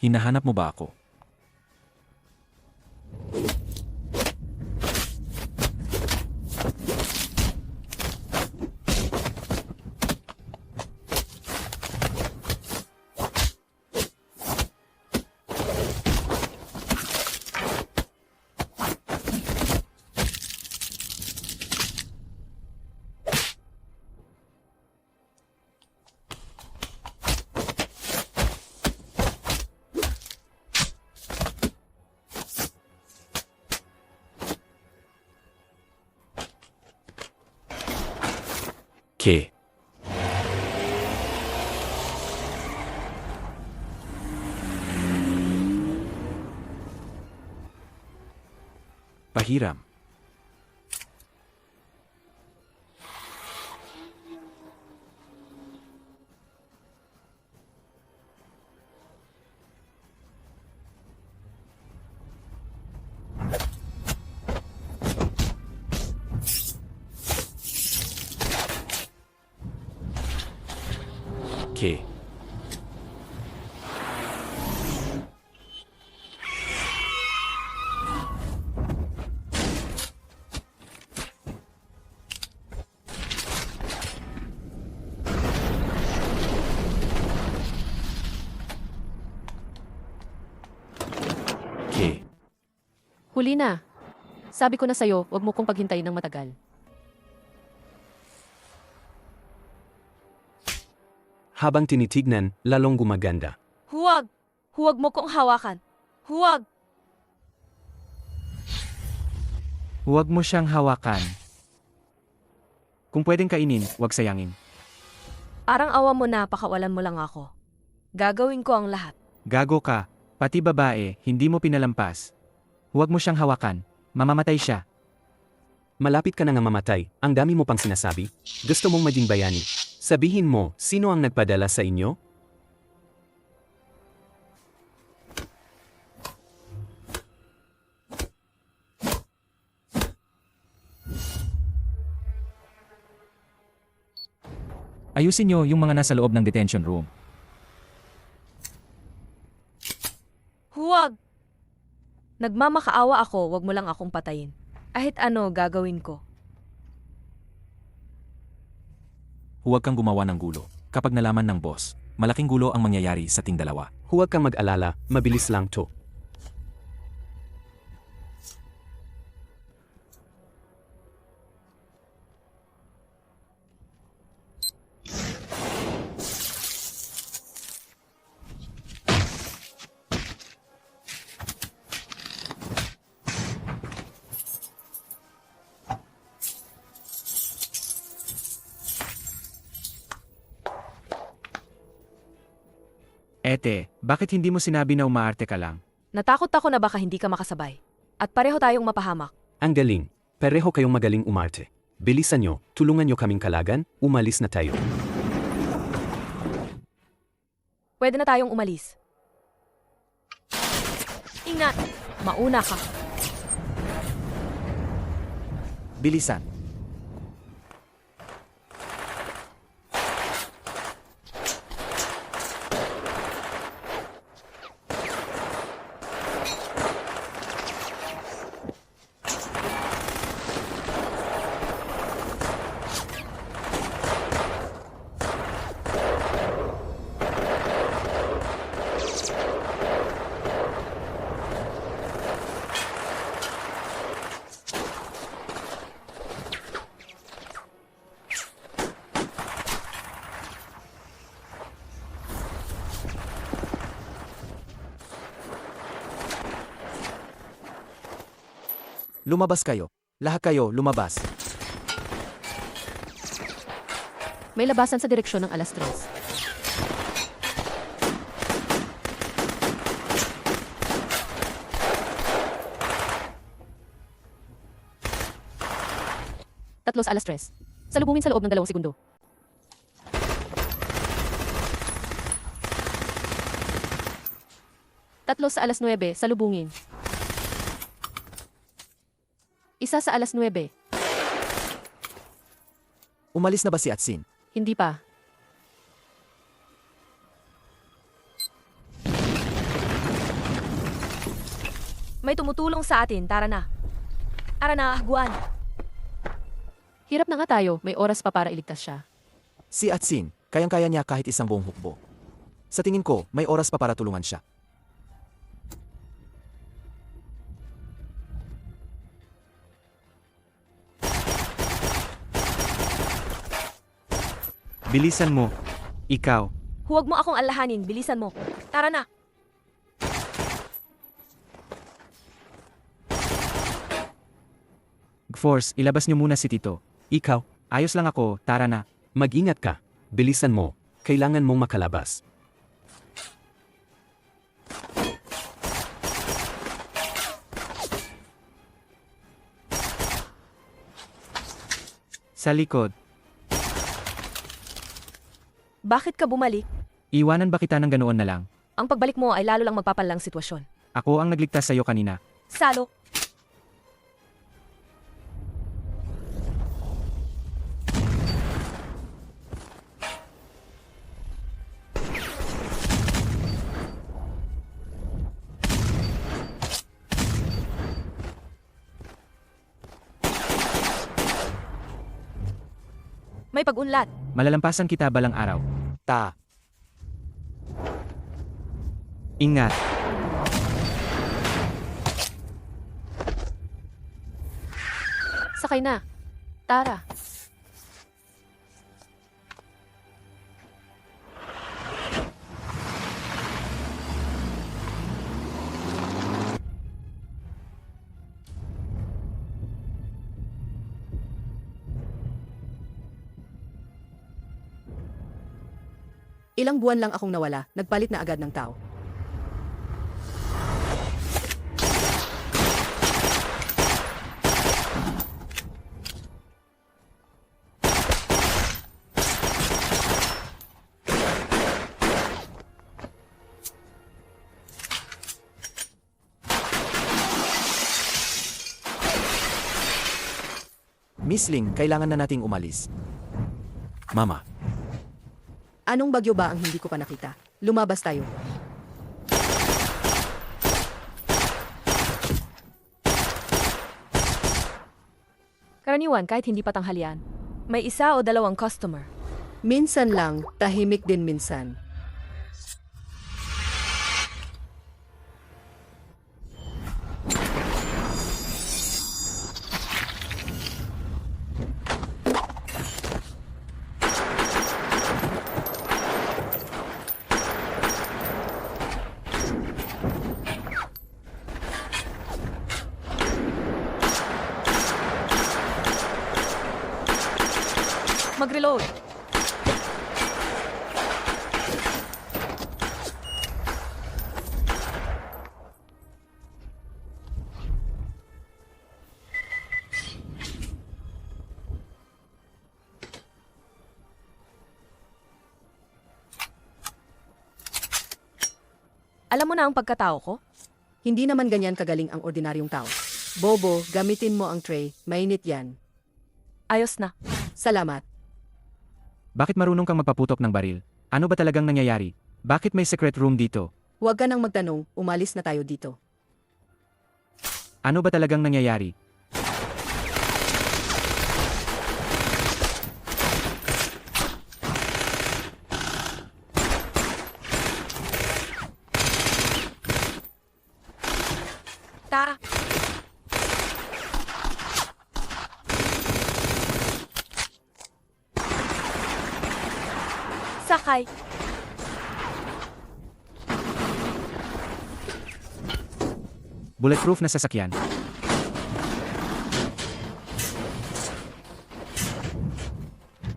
Hinahanap mo ba ako? Ke. Pahiram. Ke. Ke. Huli na. Sabi ko na sa'yo, huwag mo kong paghintayin ng matagal. Habang tinitignan, lalong gumaganda. Huwag! Huwag mo kong hawakan. Huwag! Huwag mo siyang hawakan. Kung pwedeng kainin, huwag sayangin. Parang awa mo na, pakawalan mo lang ako. Gagawin ko ang lahat. Gago ka, pati babae, hindi mo pinalampas. Huwag mo siyang hawakan, mamamatay siya. Malapit ka na nga mamatay, ang dami mo pang sinasabi. Gusto mong maging bayani. Sabihin mo, sino ang nagpadala sa inyo? Ayusin niyo yung mga nasa loob ng detention room. Huwag! Nagmamakaawa ako, wag mo lang akong patayin. Kahit ano, gagawin ko. Huwag kang gumawa ng gulo. Kapag nalaman ng boss, malaking gulo ang mangyayari sa ting dalawa. Huwag kang mag-alala, mabilis lang to. Ete, bakit hindi mo sinabi na umaarte ka lang? Natakot ako na baka hindi ka makasabay. At pareho tayong mapahamak. Ang galing. Pareho kayong magaling umarte. Bilisan nyo, tulungan nyo kaming kalagan, umalis na tayo. Pwede na tayong umalis. Ingat! Mauna ka. Bilisan. Lumabas kayo. Lahat kayo, lumabas. May labasan sa direksyon ng alas 3. Tatlo sa alas 3. Salubungin sa loob ng 2 segundo. Tatlo sa alas 9, salubungin. Isa sa alas 9. Umalis na ba si Atsin? Hindi pa. May tumutulong sa atin, tara na. Tara na, Guan. Hirap na nga tayo, may oras pa para iligtas siya. Si Atsin, kayang-kaya niya kahit isang buong hukbo. Sa tingin ko, may oras pa para tulungan siya. Bilisan mo. Ikaw. Huwag mo akong alahanin, bilisan mo. Tara na. Force, ilabas niyo muna si Tito. Ikaw, Ayos lang ako, tara na. mag-ingat ka. Bilisan mo. Kailangan mong makalabas. Sa likod. Bakit ka bumalik? Iwanan ba kita ng ganoon na lang? Ang pagbalik mo ay lalo lang magpapalang sitwasyon. Ako ang nagligtas sa'yo kanina. Salo, may pag-unlad. Malalampasan kita balang araw. Ta, Ingat. Sakay na. Tara. Ilang buwan lang akong nawala, nagpalit na agad ng tao. Miss Ling, kailangan na nating umalis. Mama, Anong bagyo ba ang hindi ko pa nakita? Lumabas tayo. Karaniwan kahit hindi pa tanghalian. May isa o dalawang customer. Minsan lang, tahimik din minsan. Mag-reload. Alam mo na ang pagkatao ko? Hindi naman ganyan kagaling ang ordinaryong tao. Bobo, gamitin mo ang tray, mainit yan. Ayos na. Salamat. Bakit marunong kang magpaputok ng baril? Ano ba talagang nangyayari? Bakit may secret room dito? Huwag ka nang magtanong, umalis na tayo dito. Ano ba talagang nangyayari? Ta. Sakay. Bulletproof na sasakyan.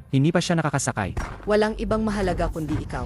Hindi pa siya nakakasakay. Walang ibang mahalaga kundi ikaw.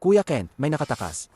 Kuya Kent, may nakatakas.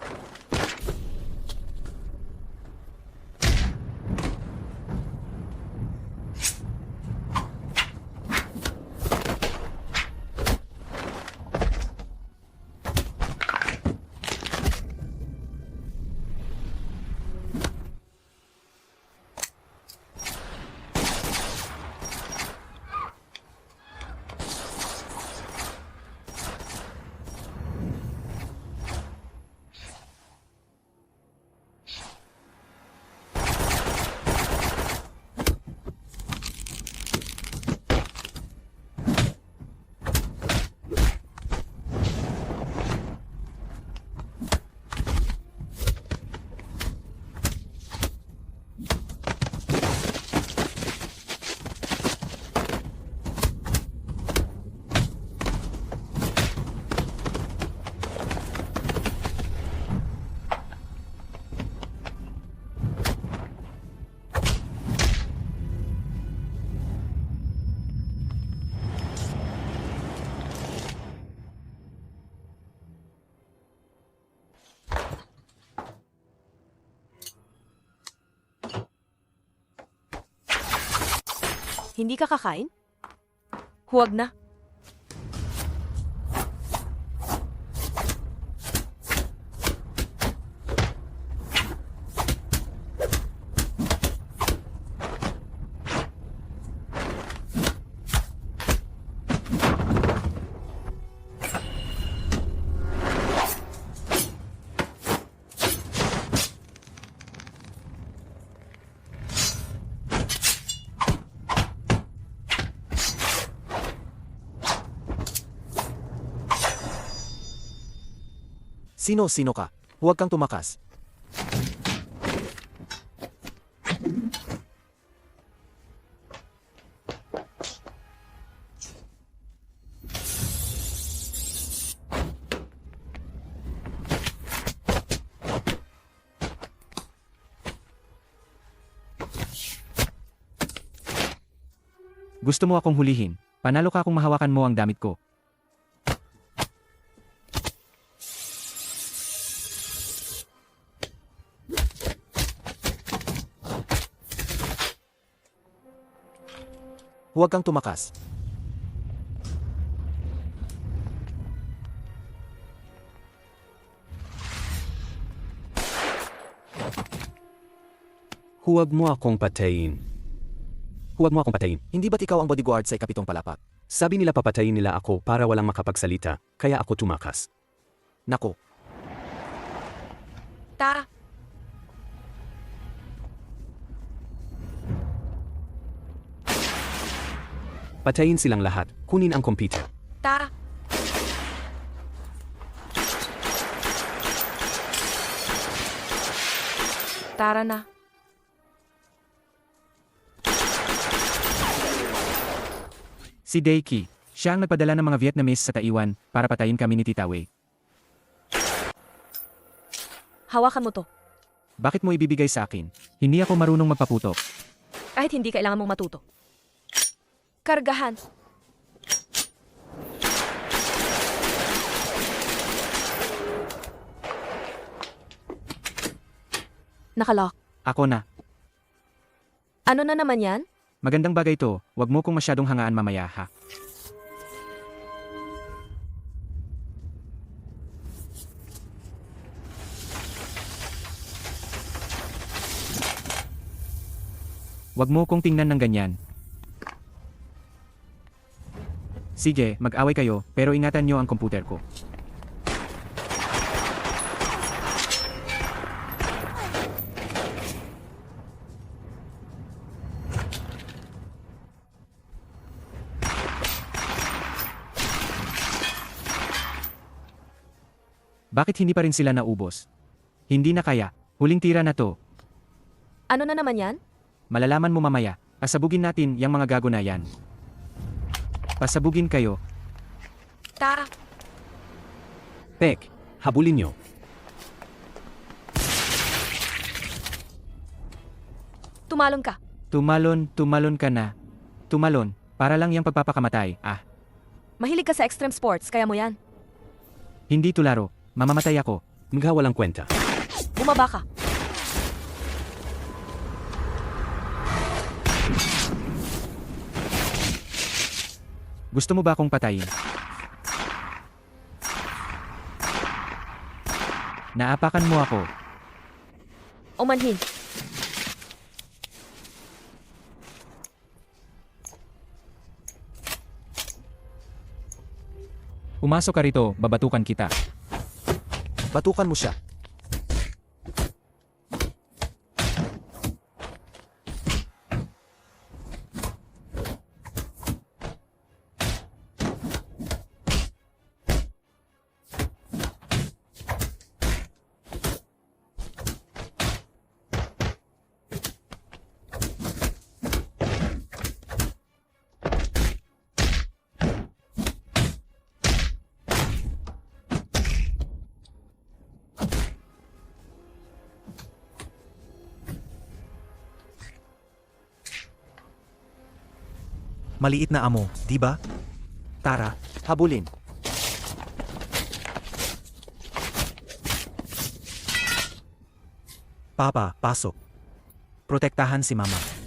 Hindi ka kakain? Huwag na. Sino ka? Huwag kang tumakas. Gusto mo akong hulihin? Panalo ka kung mahawakan mo ang damit ko. Huwag kang tumakas. Huwag mo akong patayin. Huwag mo akong patayin. Hindi ba't ikaw ang bodyguard sa ikapitong palapag? Sabi nila papatayin nila ako para walang makapagsalita, kaya ako tumakas. Nako, Tara. Patayin silang lahat, kunin ang computer. Tara. Tara na. Si Daiki, siya ang nagpadala ng mga Vietnamese sa Taiwan para patayin kami ni Tita Wei. Hawakan mo to. Bakit mo ibibigay sa akin? Hindi ako marunong magpaputok. Kahit hindi kailangan mong matuto. Kargahan. Nakalock. Ako na. Ano na naman yan? Magandang bagay to, wag mo kong masyadong hangaan mamaya ha. Wag mo kong tingnan ng ganyan. Sige, mag-away kayo, pero ingatan nyo ang komputer ko. Bakit hindi pa rin sila naubos? Hindi na kaya, huling tira na to. Ano na naman yan? Malalaman mo mamaya, pasabugin natin yang mga gago na yan. Pasabugin kayo. Tara. Pek, habulin nyo. Tumalon ka. Tumalon ka na. Tumalon, para lang yung pagpapakamatay, ah. Mahilig ka sa extreme sports, kaya mo yan. Hindi to laro, Mamamatay ako. Mga walang kwenta. Bumaba ka. Gusto mo ba akong patayin? Naapakan mo ako. O manhin. Pumasok ka rito, babatukan kita. Batukan mo siya. Maliit na amo, di ba? Tara, Habulin. Papa, pasok. Protektahan si Mama.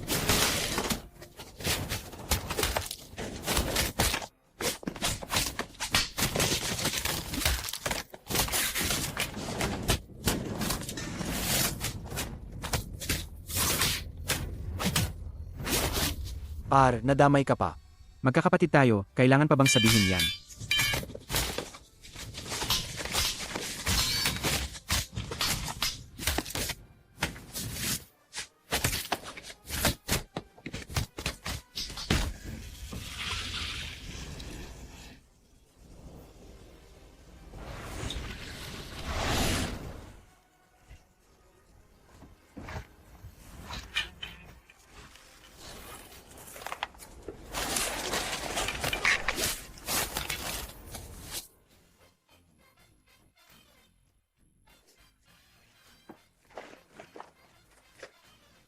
Nadamay ka pa. Magkakapatid tayo, kailangan pa bang sabihin yan?